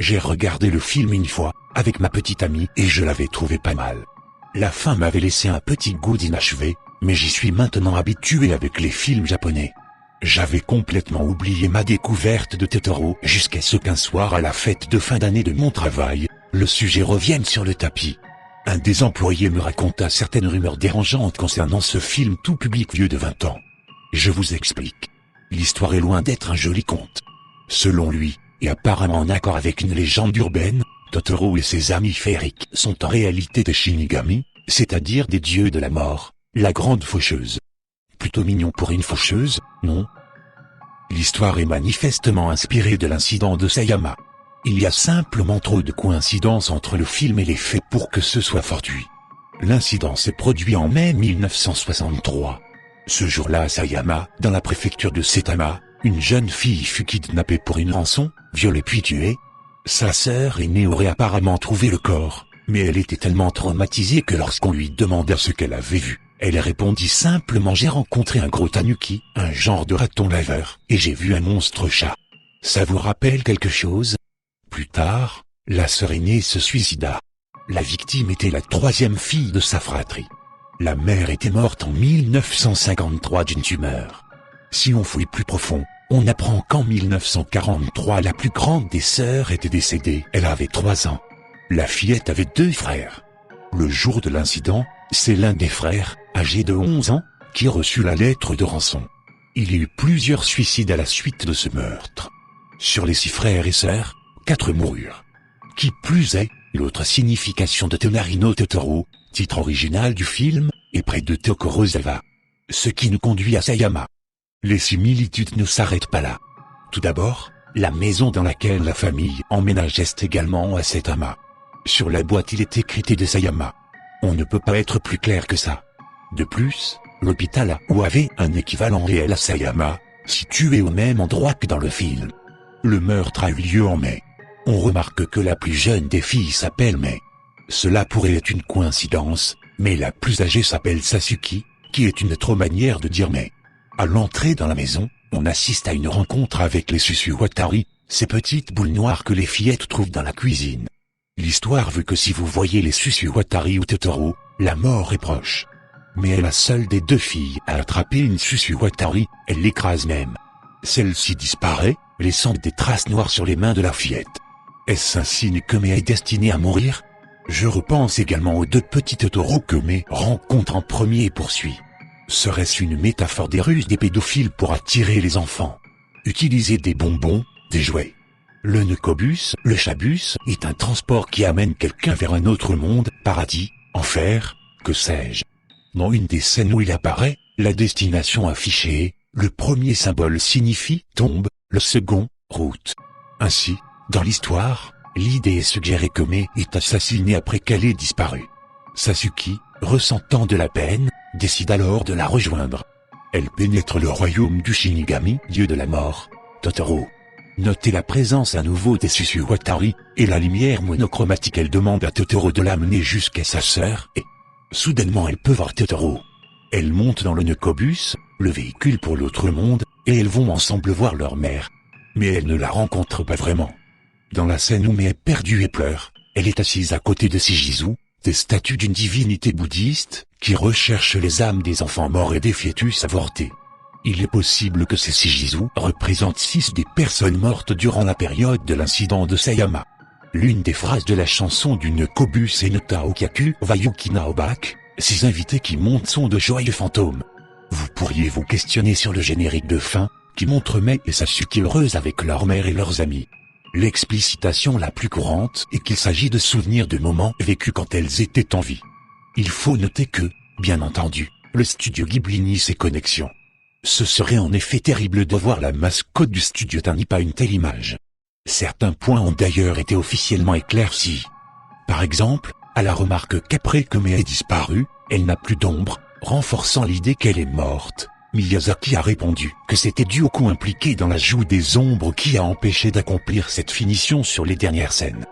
J'ai regardé le film une fois, avec ma petite amie, et je l'avais trouvé pas mal. La fin m'avait laissé un petit goût d'inachevé, mais j'y suis maintenant habitué avec les films japonais. J'avais complètement oublié ma découverte de Totoro jusqu'à ce qu'un soir à la fête de fin d'année de mon travail, le sujet revienne sur le tapis. Un des employés me raconta certaines rumeurs dérangeantes concernant ce film tout public vieux de 20 ans. Je vous explique. L'histoire est loin d'être un joli conte. Selon lui, et apparemment en accord avec une légende urbaine, Totoro et ses amis féeriques sont en réalité des Shinigami, c'est-à-dire des dieux de la mort, la grande faucheuse. Plutôt mignon pour une faucheuse, non? L'histoire est manifestement inspirée de l'incident de Sayama. Il y a simplement trop de coïncidences entre le film et les faits pour que ce soit fortuit. L'incident s'est produit en mai 1963. Ce jour-là à Sayama, dans la préfecture de Saitama, une jeune fille fut kidnappée pour une rançon, violée puis tuée. Sa sœur aînée aurait apparemment trouvé le corps, mais elle était tellement traumatisée que lorsqu'on lui demanda ce qu'elle avait vu, elle répondit simplement « J'ai rencontré un gros tanuki, un genre de raton laveur, et j'ai vu un monstre chat. » Ça vous rappelle quelque chose? Plus tard, la sœur aînée se suicida. La victime était la troisième fille de sa fratrie. La mère était morte en 1953 d'une tumeur. Si on fouille plus profond, on apprend qu'en 1943 la plus grande des sœurs était décédée. Elle avait 3 ans. La fillette avait 2 frères. Le jour de l'incident, c'est l'un des frères, âgé de 11 ans, qui reçut la lettre de rançon. Il y eut plusieurs suicides à la suite de ce meurtre. Sur les 6 frères et sœurs, 4 moururent. Qui plus est, l'autre signification de Tonari no Totoro, titre original du film, est près de Tokorozawa. Ce qui nous conduit à Sayama. Les similitudes ne s'arrêtent pas là. Tout d'abord, la maison dans laquelle la famille emménage est également à Saitama. Sur la boîte il est écrit de Sayama. On ne peut pas être plus clair que ça. De plus, l'hôpital avait un équivalent réel à Sayama, situé au même endroit que dans le film. Le meurtre a eu lieu en mai. On remarque que la plus jeune des filles s'appelle Mai. Cela pourrait être une coïncidence, mais la plus âgée s'appelle Sasuki, qui est une autre manière de dire Mai. À l'entrée dans la maison, on assiste à une rencontre avec les Susuwatari, ces petites boules noires que les fillettes trouvent dans la cuisine. L'histoire veut que si vous voyez les Susuwatari ou Totoro, la mort est proche. Mais elle a seule des 2 filles à attraper une Susuwatari, elle l'écrase même. Celle-ci disparaît, laissant des traces noires sur les mains de la fillette. Est-ce un signe que Mai est destinée à mourir? Je repense également aux 2 petits Totoro que Mai rencontre en premier et poursuit. Serait-ce une métaphore des ruses des pédophiles pour attirer les enfants? Utiliser des bonbons, des jouets. Le Nekobus, le chabus, est un transport qui amène quelqu'un vers un autre monde, paradis, enfer, que sais-je. Dans une des scènes où il apparaît, la destination affichée, le premier symbole signifie tombe, le second, route. Ainsi, dans l'histoire, l'idée est suggérée que Mai est assassinée après qu'elle ait disparu. Sasuki, ressentant de la peine, décide alors de la rejoindre. Elle pénètre le royaume du Shinigami, dieu de la mort, Totoro. Notez la présence à nouveau des Susuwatari, et la lumière monochromatique. Elle demande à Totoro de l'amener jusqu'à sa sœur, et soudainement elle peut voir Totoro. Elles montent dans le Nekobus, le véhicule pour l'autre monde, et elles vont ensemble voir leur mère. Mais elle ne la rencontre pas vraiment. Dans la scène où Mai est perdue et pleure, elle est assise à côté de Shijizu, des statues d'une divinité bouddhiste, qui recherche les âmes des enfants morts et des fœtus avortés. Il est possible que ces Shijizu représentent 6 des personnes mortes durant la période de l'incident de Sayama. L'une des phrases de la chanson du Nekobus est Nota Okyaku Wayuki Naobak, 6 invités qui montent sont de joyeux fantômes. Vous pourriez vous questionner sur le générique de fin, qui montre Mai et Sasuke heureuses avec leur mère et leurs amis. L'explicitation la plus courante est qu'il s'agit de souvenirs de moments vécus quand elles étaient en vie. Il faut noter que, bien entendu, le studio Ghibli nie ces connexions. Ce serait en effet terrible de voir la mascotte du studio d'un pas une telle image. Certains points ont d'ailleurs été officiellement éclaircis. Par exemple, à la remarque qu'après que Mai ait disparu, elle n'a plus d'ombre, renforçant l'idée qu'elle est morte. Miyazaki a répondu que c'était dû au coup impliqué dans l'ajout des ombres qui a empêché d'accomplir cette finition sur les dernières scènes.